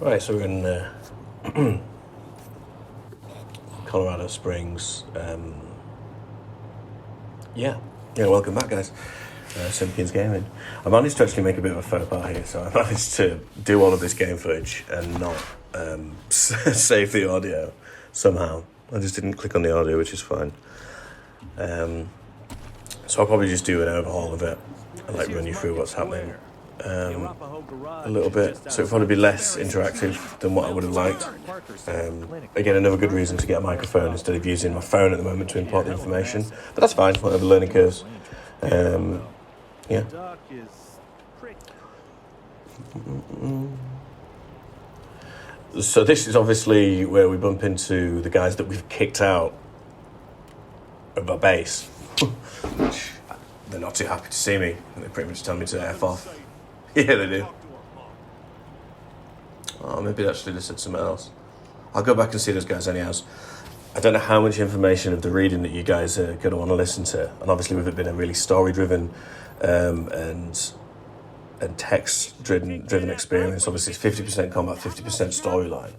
Right, so we're in Colorado Springs. Yeah, welcome back, guys. Simpkins Gaming. I managed to actually make a bit of a faux pas here, so I managed to do all of this game footage and not save the audio somehow. I just didn't click on the audio, which is fine. So I'll probably just do an overhaul of it and like run you through what's happening a little bit. So it'll probably be less interactive than what I would have liked. Again, another good reason to get a microphone instead of using my phone at the moment to import the information. But that's fine, whatever learning curves. Yeah. So this is obviously where we bump into the guys that we've kicked out of our base. Which they're not too happy to see me. They pretty much tell me to F off. Yeah, they do. Oh, maybe they actually just said something else. I'll go back and see those guys anyhow. I don't know how much information of the reading that you guys are going to want to listen to. And obviously with it being a really story-driven and text-driven experience, obviously it's 50% combat, 50% storyline.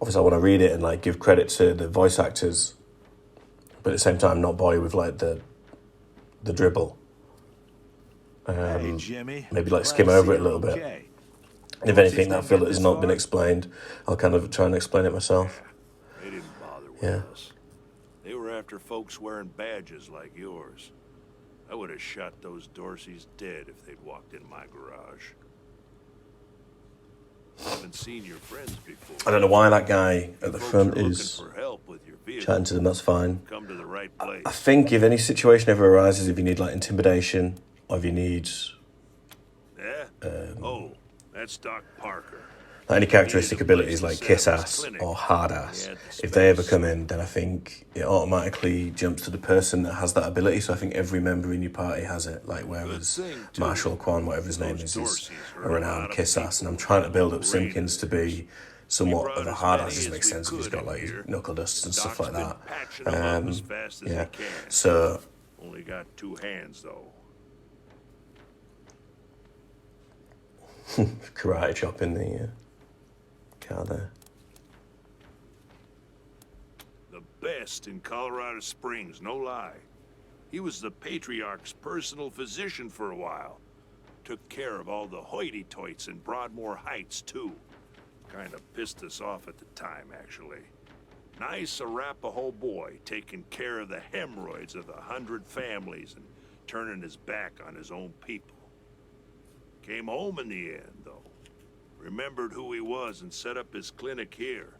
Obviously I want to read it and like give credit to the voice actors, but at the same time not bore you with like the dribble. Maybe like skim over it a little bit. And if anything that I feel that has not been explained, I'll kind of try and explain it myself. They didn't bother with us. They were after folks wearing badges like yours. I would have shot those Darcys dead if they'd walked in my garage. Haven't seen your friends before. I don't know why that guy at the front is chatting to them, that's fine. Come to the right place. I think if any situation ever arises, if you need like intimidation, or if you need... That's Doc Parker. Any characteristic abilities like kiss ass or hard ass, if they ever come in, then I think it automatically jumps to the person that has that ability. So I think every member in your party has it. Like whereas Marshal, Quan, whatever his name is a renowned kiss ass. And I'm trying to build up Simpkins to be somewhat of a hard ass. Doesn't make sense if he's got like knuckle dusts and stuff like that. Yeah. So only got two hands though. Karate chop in the car there. The best in Colorado Springs, no lie. He was the Patriarch's personal physician for a while. Took care of all the hoity-toits in Broadmoor Heights, too. Kind of pissed us off at the time, actually. Nice Arapaho boy, taking care of the hemorrhoids of 100 families and turning his back on his own people. Came home in the end, though. Remembered who he was and set up his clinic here.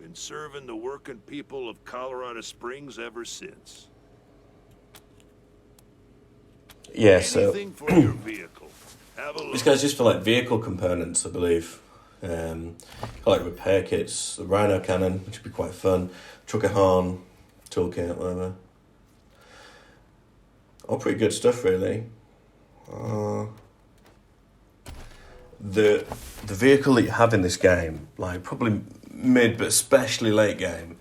Been serving the working people of Colorado Springs ever since. Yeah, so... Anything for your vehicle. Have a look. This guy's just for like vehicle components, I believe. Got like repair kits, the Rhino cannon, which would be quite fun. Trucker horn, toolkit, whatever. All pretty good stuff, really. The vehicle that you have in this game, like probably mid but especially late game,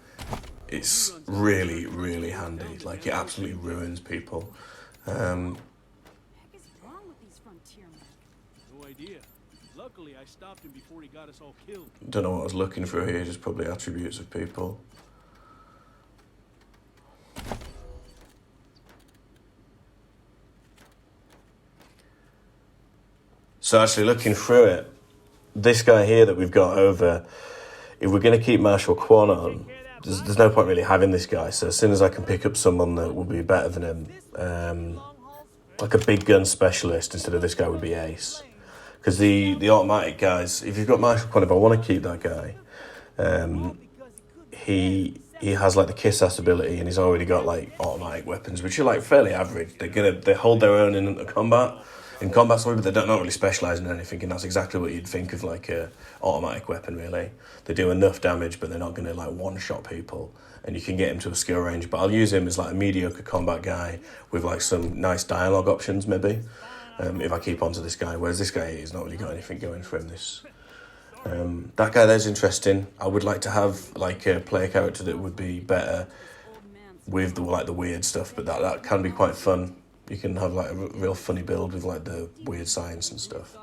it's really, really handy. Like it absolutely ruins people. No idea. Luckily, I stopped him before he got us all killed. Don't know what I was looking for here, just probably attributes of people. So actually looking through it, this guy here that we've got over, if we're going to keep Marshal Quan on, there's no point really having this guy. So as soon as I can pick up someone that will be better than him, like a big gun specialist instead of this guy would be Ace. Because the automatic guys, if you've got Marshal Quan, if I want to keep that guy, he has like the kiss ass ability and he's already got like automatic weapons, which are like fairly average. They hold their own in combat. In combat, sorry, but they don't not really specialise in anything, and that's exactly what you'd think of like a automatic weapon, really. They do enough damage, but they're not going to like one-shot people, and you can get him to a skill range. But I'll use him as like a mediocre combat guy with like some nice dialogue options, maybe, if I keep on to this guy. Whereas this guy has not really got anything going for him. That guy there's interesting. I would like to have like a player character that would be better with the weird stuff, but that can be quite fun. You can have like a real funny build with like the weird science and stuff.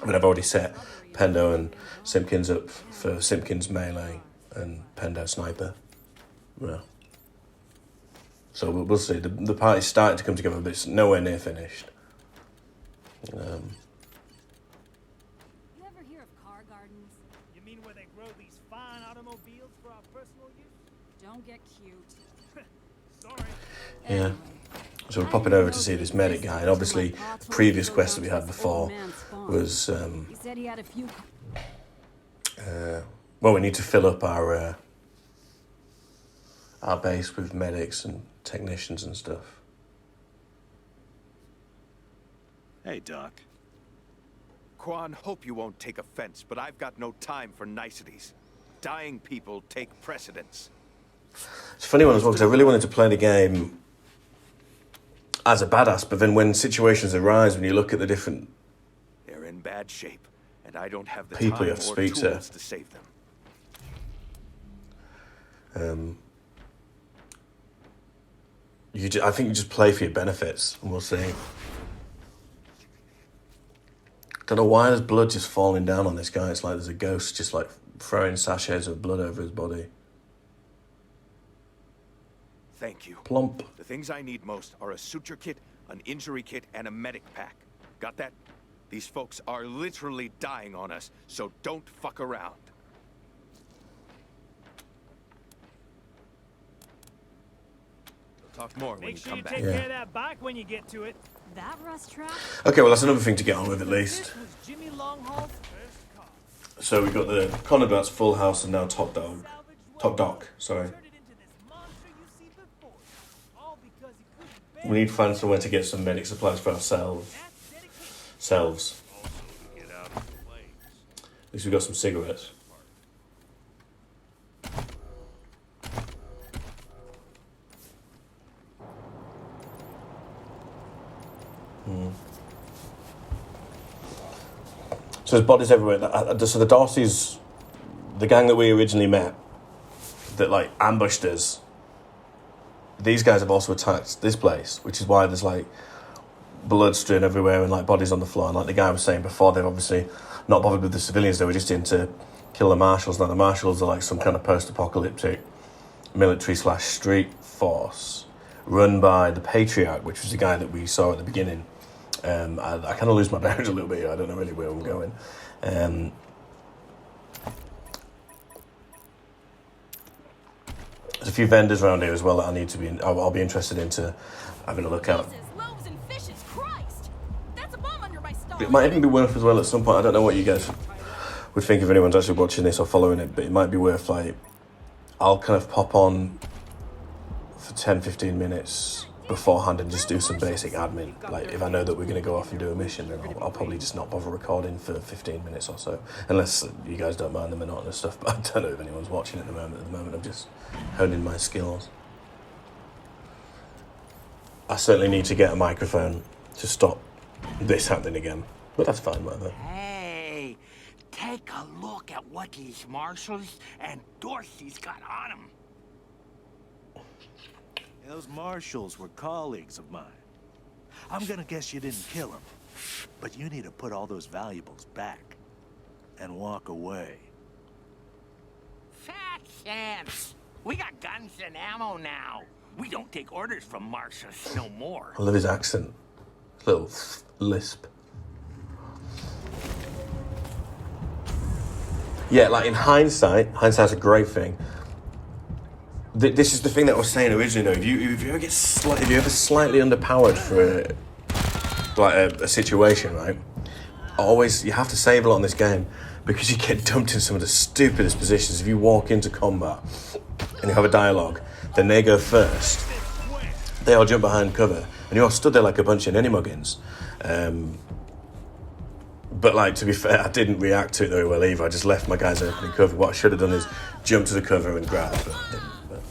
I mean, I've already set Pendo and Simpkins up for Simpkins melee and Pendo sniper. Yeah. So we'll see. The party's starting to come together, but it's nowhere near finished. You ever hear of car gardens? You mean where they grow these fine automobiles for our personal use? Don't get cute. Sorry. Yeah. So we're popping over to see this medic guy, and obviously, previous quest that we had before was He said he had a few. well, we need to fill up our base with medics and technicians and stuff. Hey, Doc. Quan, hope you won't take offense, but I've got no time for niceties. Dying people take precedence. It's a funny one as well, because I really wanted to play the game as a badass, but then when situations arise, when you look at the different They're in bad shape, and I don't have the people time you have to or speak tools to. to save them. I think you just play for your benefits, and we'll see. Don't know why there's blood just falling down on this guy. It's like there's a ghost just like throwing sachets of blood over his body. Thank you. Plump. The things I need most are a suture kit, an injury kit, and a medic pack. Got that? These folks are literally dying on us, so don't fuck around. We'll talk more when Make you sure come you back. take Yeah. care of that bike when you get to it. That rust trap? Okay, well, that's another thing to get on with at least. This was Jimmy Longhaul's first car. So we've got the Conrad's Full House and now Top Dog. Top Doc, sorry. Turned it into this monster you see before you. All because he couldn't bear We need to find somewhere to get some medic supplies for ourselves. that's dedication. Selves. Also, to get out of the flames. At least we've got some cigarettes. So there's bodies everywhere. So the Darcy's, the gang that we originally met, that like ambushed us, these guys have also attacked this place, which is why there's like blood strewn everywhere and like bodies on the floor. And like the guy was saying before, they're obviously not bothered with the civilians. They were just in to kill the Marshals. Now the Marshals are like some kind of post-apocalyptic military/street force run by the Patriarch, which was the guy that we saw at the beginning. I kind of lose my bearings a little bit here. I don't know really where I'm going. There's a few vendors around here as well that I need to be. I'll be interested into having a look at. Jesus, loaves and fishes, Christ! That's a bomb under my stomach. It might even be worth as well at some point. I don't know what you guys would think if anyone's actually watching this or following it, but it might be worth like I'll kind of pop on for 10-15 minutes beforehand and just do some basic admin. Like if I know that we're going to go off and do a mission, then I'll probably just not bother recording for 15 minutes or so, unless you guys don't mind the monotonous stuff. But I don't know if anyone's watching at the moment. At the moment, I'm just honing my skills. I certainly need to get a microphone to stop this happening again, but that's fine, whatever. Hey, take a look at what these Marshals and Darcy's got on them. Those Marshals were colleagues of mine. I'm gonna guess you didn't kill them, but you need to put all those valuables back and walk away. Fat chance. We got guns and ammo now. We don't take orders from Marshals no more. I love his accent. Little lisp. Yeah, like in hindsight's a great thing. This is the thing that I was saying originally. Though, if you ever get if you're ever slightly underpowered for a situation, right? Always you have to save a lot in this game because you get dumped in some of the stupidest positions. If you walk into combat and you have a dialogue, then they go first. They all jump behind cover, and you're stood there like a bunch of ninny-muggins. But like, to be fair, I didn't react to it very well either. I just left my guys opening cover. What I should have done is jump to the cover and grab, but I didn't. But...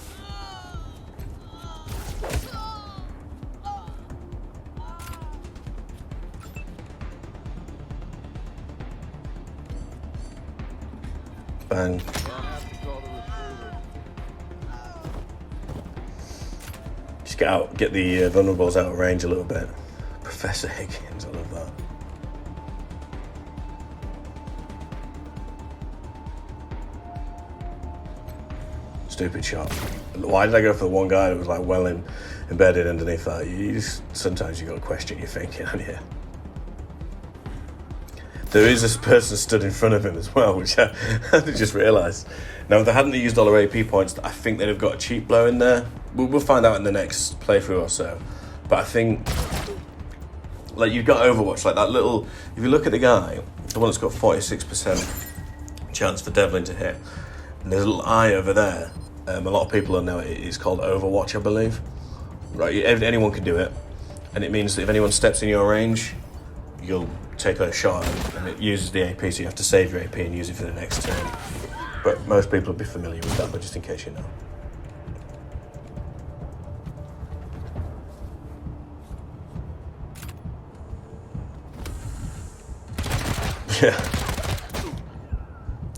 Bang. Just get the vulnerables out of range a little bit. Professor Higgins, I love that. stupid shot. Why did I go for the one guy that was like well embedded underneath that? Sometimes you got to question your thinking, haven't you? There is this person stood in front of him as well, which I just realised. Now, if they hadn't used all their AP points, I think they'd have got a cheap blow in there. We'll find out in the next playthrough or so. But I think, like, you've got Overwatch, like that little... If you look at the guy, the one that's got 46% chance for Devlin to hit, and there's a little eye over there. A lot of people will know it's called Overwatch, I believe. Right, anyone can do it. And it means that if anyone steps in your range, you'll take a shot, and it uses the AP, so you have to save your AP and use it for the next turn. But most people will be familiar with that, but just in case you know.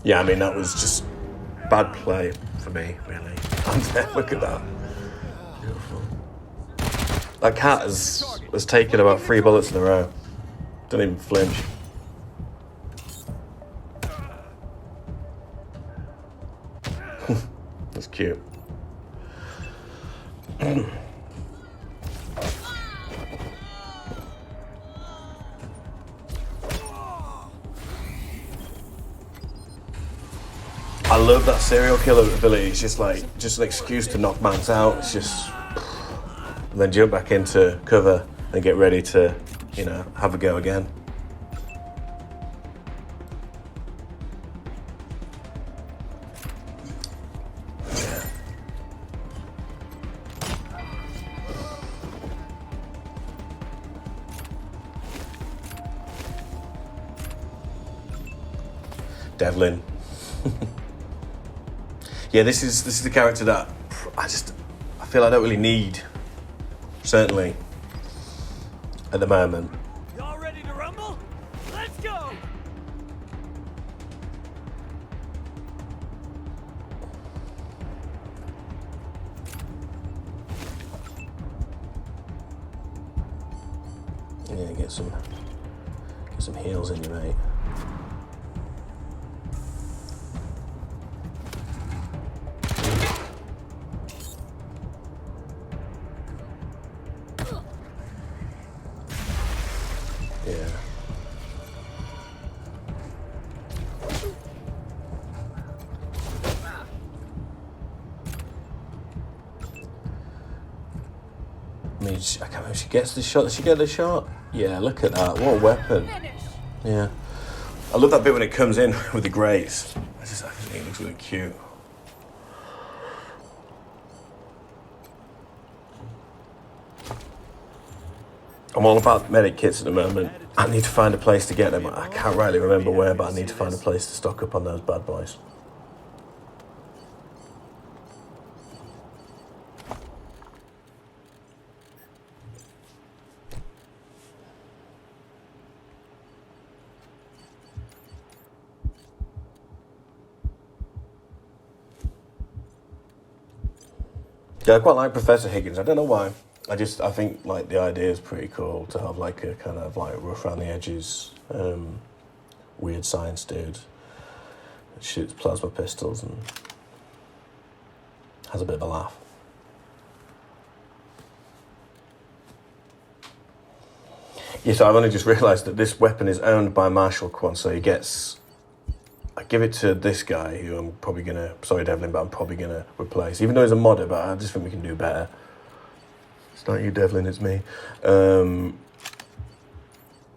Yeah, I mean, that was just bad play for me, really. Look at that. Beautiful. That cat has taken about 3 bullets in a row. Don't even flinch. That's cute. I love that serial killer ability. It's just like an excuse to knock mans out. It's just, and then jump back into cover and get ready to, you know, have a go again. Yeah. Devlin. Yeah, this is the character that I feel I don't really need, certainly at the moment. Y'all ready to rumble? Let's go! Yeah, get some heals in you, mate. I can't remember if she gets the shot. Does she get the shot? Yeah, look at that. What a weapon. Yeah. I love that bit when it comes in with the grates. I think it looks really cute. I'm all about medic kits at the moment. I need to find a place to get them. I can't rightly remember where, but I need to find a place to stock up on those bad boys. Yeah, I quite like Professor Higgins. I don't know why. I think like the idea is pretty cool to have like a kind of like rough around the edges, weird science dude that shoots plasma pistols and has a bit of a laugh. Yeah, so I've only just realised that this weapon is owned by Marshal Quan, so he gets... I give it to this guy, who I'm probably going to... Sorry, Devlin, but I'm probably going to replace. Even though he's a modder, but I just think we can do better. It's not you, Devlin, it's me. And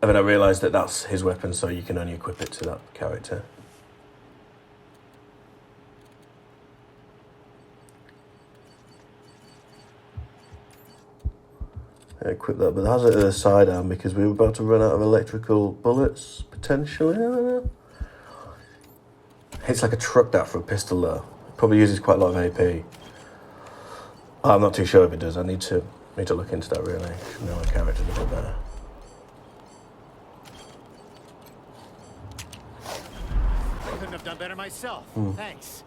then I realised that that's his weapon, so you can only equip it to that character. Equip that, but that's at the sidearm because we were about to run out of electrical bullets, potentially. I don't know. Hits like a truck that for a pistol though. Probably uses quite a lot of AP. I'm not too sure if it does. I need to look into that really. Should know my character a bit better. I couldn't have done better myself. Thanks.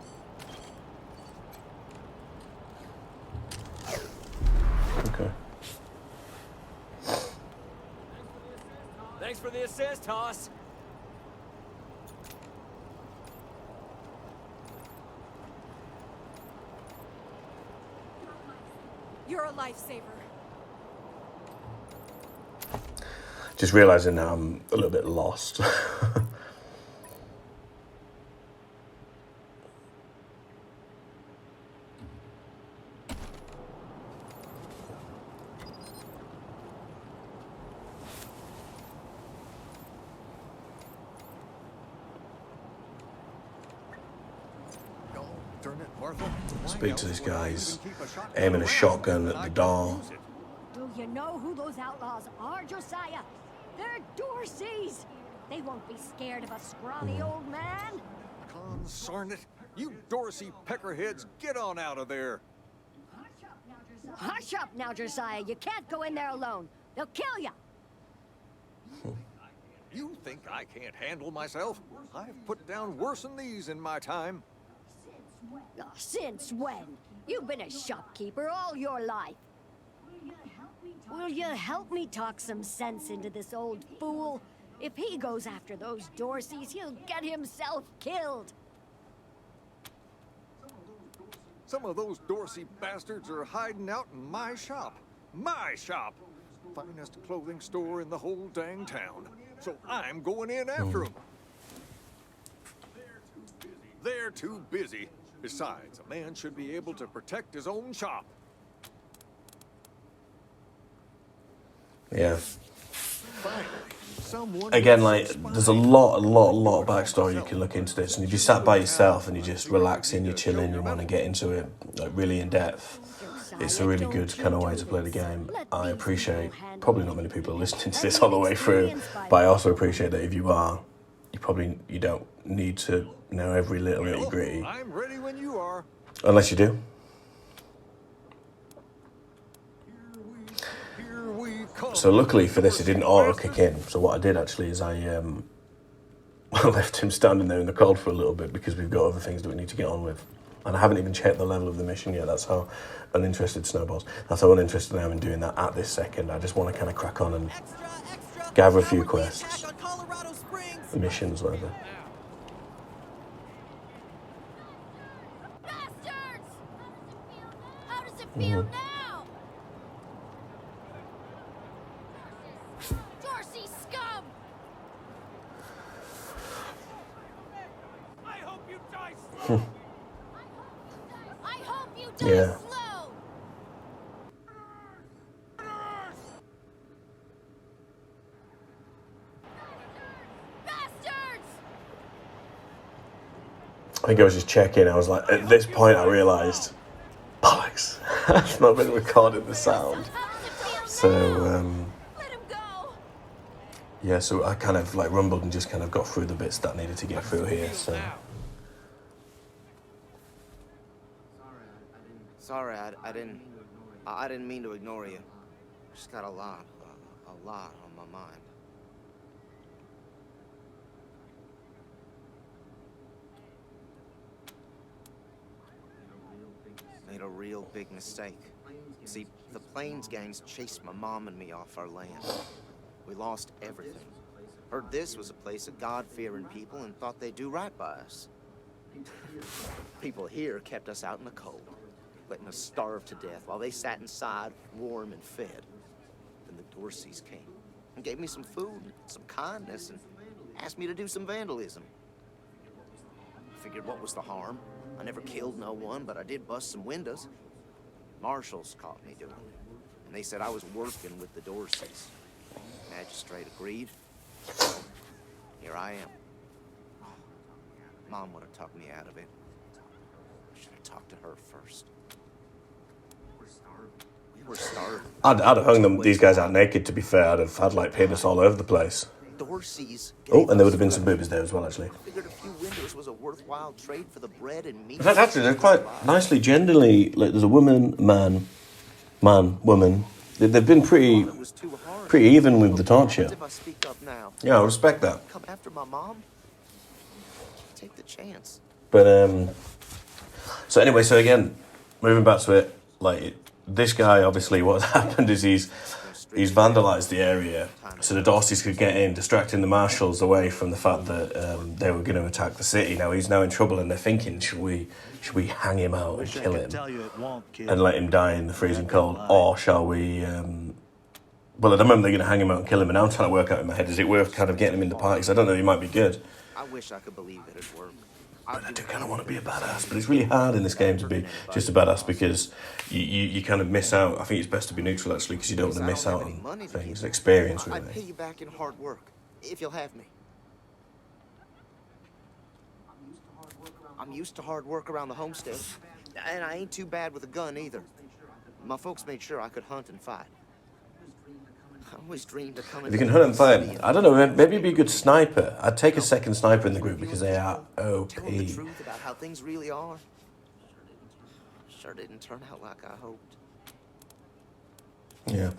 Okay. Thanks for the assist, Hoss. lifesaver. Just realising now I'm a little bit lost. Speak to this guy. He's aiming a shotgun at the door. Do you know who those outlaws are, Josiah? They're Darcy's. They won't be scared of a scrawny old man. Consarn it! You Dorsey peckerheads, get on out of there! Hush up now, Josiah. You can't go in there alone. They'll kill you. You think I can't handle myself? I've put down worse than these in my time. Oh, since when? You've been a shopkeeper all your life. Will you help me talk some sense into this old fool? If he goes after those Dorseys, he'll get himself killed. Some of those Dorsey bastards are hiding out in my shop. My shop! Finest clothing store in the whole dang town. So I'm going in after them. They're too busy. Besides, a man should be able to protect his own shop. Yeah. Finally, someone... Again, like, there's a lot of backstory you can look into this. And if you sat by yourself and you're just relaxing, you're chilling, you want to get into it, like, really in depth, it's a really good kind of way to play the game. I appreciate, probably not many people are listening to this all the way through, but I also appreciate that if you are, you don't need to know every little gritty. I'm ready when you are. Unless you do. Here we come. So luckily for this, it didn't auto kick in. So what I did actually is I left him standing there in the cold for a little bit because we've got other things that we need to get on with. And I haven't even checked the level of the mission yet. That's how uninterested Snowballs. That's how uninterested I am in doing that at this second. I just want to kind of crack on and gather a few quests, missions, whatever. Bastards! How does it feel now? Darcy scum! I hope you die slow. I hope you die Yeah. slow! Bastards! I think I was just checking. I was like, at this point, I realised, bollocks, I've not been recording the sound. So, Let him go! yeah, so I kind of like rumbled and just kind of got through the bits that needed to get through here. So, Sorry, I didn't mean to ignore you. Just got a lot on my mind. Made a real big mistake. See, the Plains gangs chased my mom and me off our land. We lost everything. Heard this was a place of God-fearing people and thought they'd do right by us. People here kept us out in the cold, letting us starve to death while they sat inside, warm and fed. Then the Dorseys came and gave me some food, some kindness, and asked me to do some vandalism. Figured what was the harm? I never killed no one, but I did bust some windows. Marshals caught me doing it, and they said I was working with the Dorseys. Magistrate agreed. Here I am. Mom would have talked me out of it. I should have talked to her first. We were starving. I'd have hung these guys out naked, to be fair. I'd have had like penis all over the place. Dorseys. Oh, and there would have been some boobies there as well, actually. Figured a few windows was a worthwhile trade for the bread and meat. In fact, actually, they're quite nicely genderly. Like, there's a woman, man, woman. They've been pretty even with the torture. If I speak up now, Yeah, I respect that. come after my mom. Take the chance. But so anyway, so again, moving back to it, like this guy, obviously, what happened is he's he's vandalised the area so the Darcys could get in, distracting the Marshals away from the fact that they were going to attack the city. Now he's now in trouble, and they're thinking, should we hang him out and kill him and let him die in the freezing cold, or shall we? Well, at the moment they're going to hang him out and kill him, and now I'm trying to work out in my head, is it worth kind of getting him in the party? Because I don't know, he might be good. I wish I could believe it'd work. But I do kind of want to be a badass, but it's really hard in this game to be just a badass because you kind of miss out. I think it's best to be neutral, actually, because you don't want to miss out on things, experience, really. I'd pay you back in hard work, if you'll have me. I'm used to hard work around the homestead, and I ain't too bad with a gun, either. My folks made sure I could hunt and fight. I always dreamed of coming. If you can hunt and fight, I don't know, maybe you'd be a good sniper. I'd take a second sniper in the group because they are OP. Tell the truth about how things really are. Sure didn't turn out like I hoped. Yeah.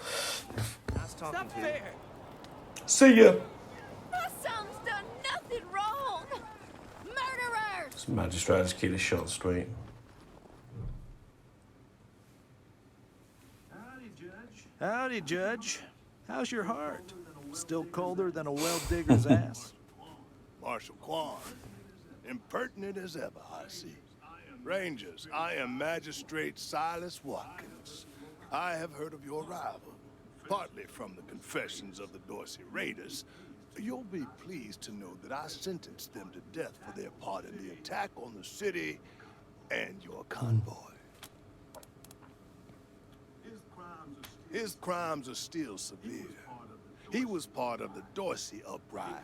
Nice talking to you. See ya. My son's done nothing wrong. Murderers! This magistrate just keep this short and sweet. Howdy, Judge. How's your heart? Still colder than a well-digger's ass? Marshal Quan, impertinent as ever, I see. Rangers, I am Magistrate Silas Watkins. I have heard of your arrival, partly from the confessions of the Darcy Raiders. You'll be pleased to know that I sentenced them to death for their part in the attack on the city and your convoy. His crimes are still severe. He was part of the Darcy uprising.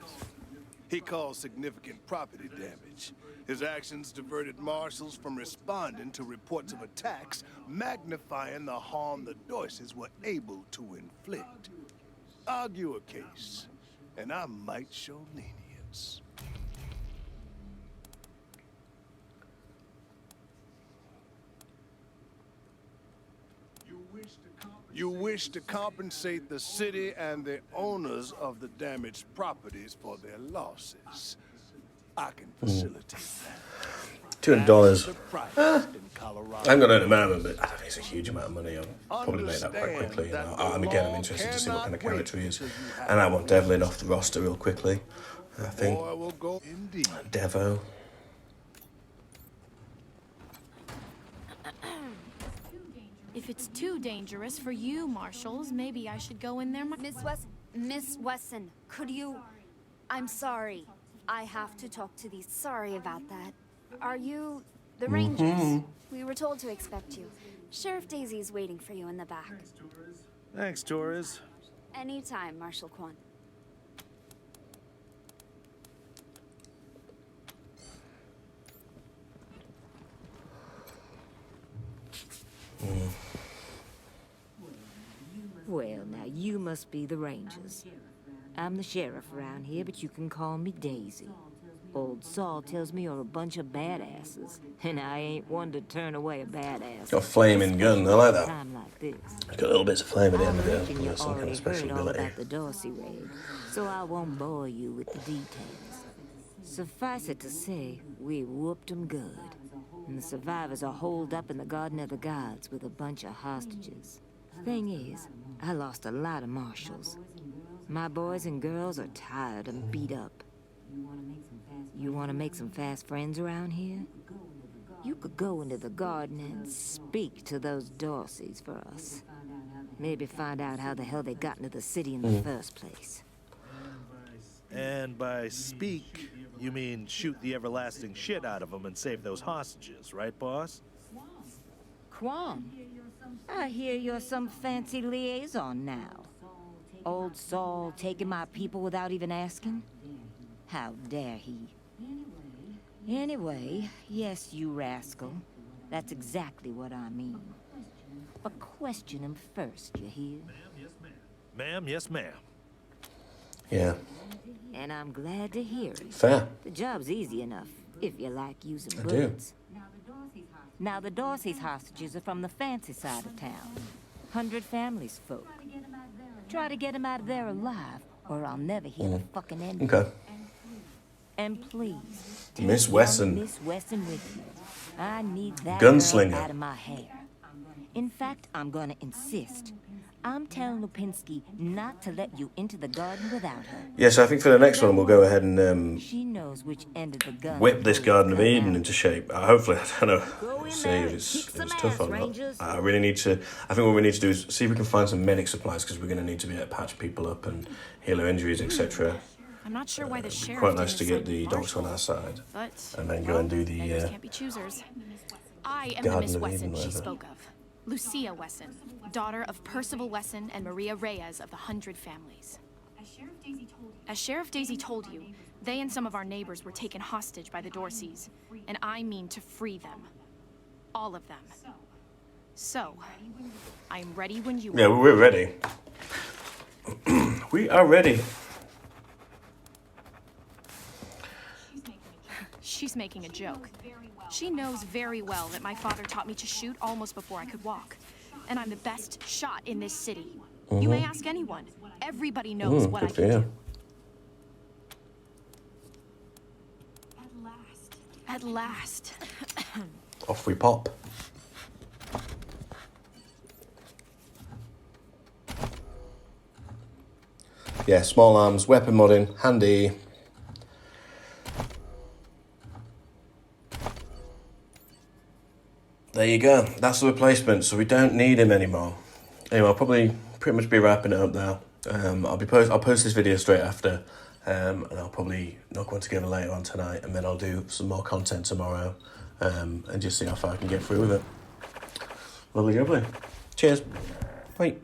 He caused significant property damage. His actions diverted Marshals from responding to reports of attacks, magnifying the harm the Darcys were able to inflict. Argue a case, and I might show lenience. You wish to compensate the city and the owners of the damaged properties for their losses. I can facilitate that. $200. I'm going to earn a minimum, but I don't think it's a huge amount of money. I'll probably make that quite quickly. I'm interested to see what kind of character he is. And I want Devlin off the roster real quickly, I think. Devo. If it's too dangerous for you, Marshals, maybe I should go in there. Miss Wesson, could you... I'm sorry. I have to talk to these. Sorry about that. Are you the Rangers? We were told to expect you. Sheriff Daisy's waiting for you in the back. Thanks, Torres. Anytime, Marshal Quan. Well, now you must be the Rangers. I'm the sheriff around here, but you can call me Daisy. Old Saul tells me you're a bunch of badasses, and I ain't one to turn away a badass. Got a flaming gun, I like that. Time like this. It's got little bits of flame at the end of it. You Some kind of special heard all ability. about the Darcy raid, so I won't bore you with the details. Suffice it to say, we whooped 'em good, and the survivors are holed up in the Garden of the Gods with a bunch of hostages. Thing is, I lost a lot of Marshals. My boys and girls are tired and beat up. You want to make some fast friends around here? You could go into the garden and speak to those Darcys for us. Maybe find out how the hell they got into the city in the first place. And by speak, you mean shoot the everlasting shit out of them and save those hostages, right, boss? Quan, I hear you're some fancy liaison now. Old Saul taking my people without even asking? How dare he? Anyway, yes, you rascal. That's exactly what I mean. But question him first, you hear? Ma'am, yes, ma'am. Yeah. And I'm glad to hear it. Fair. The job's easy enough, if you like using I bullets. Now, the Darcy's hostages are from the fancy side of town. 100 families folk. Try to get them out of there alive, or I'll never hear the fucking end of it. Okay. And please, take Miss Wesson. Miss Wesson with you. I need that Gunslinger. girl out of my hair. In fact, I'm gonna insist. I'm telling Lupinski not to let you into the garden without her. Yeah, so I think for the next one we'll go ahead and She knows which end of the gun. whip this Garden of Eden into shape. Hopefully, I don't know, see if it's tough or not. I really need to, I think what we need to do is see if we can find some medic supplies, because we're going to need to be able to patch people up and heal their injuries, etc. I'm not sure why the sheriff Quite nice to didn't get the send doctor on our Marshals, side. but, And then go and do the beggars can't be choosers. I am the Garden Miss of Wesson Eden, she whatever. spoke of. Lucia Wesson, daughter of Percival Wesson and Maria Reyes of the 100 Families. As Sheriff Daisy told you, they and some of our neighbors were taken hostage by the Dorseys, and I mean to free them. All of them. So, I'm ready when you are. Yeah, we're ready. We are ready. She's making a joke. She knows very well that my father taught me to shoot almost before I could walk. And I'm the best shot in this city. You may ask anyone. Everybody knows what I Good for can you. do. At last. Off we pop. Yeah, small arms, weapon modding, handy. There you go. That's the replacement, so we don't need him anymore. Anyway, I'll probably pretty much be wrapping it up now. I'll post this video straight after, and I'll probably knock one together later on tonight, and then I'll do some more content tomorrow, and just see how far I can get through with it. Lovely jubbly. Cheers. Bye.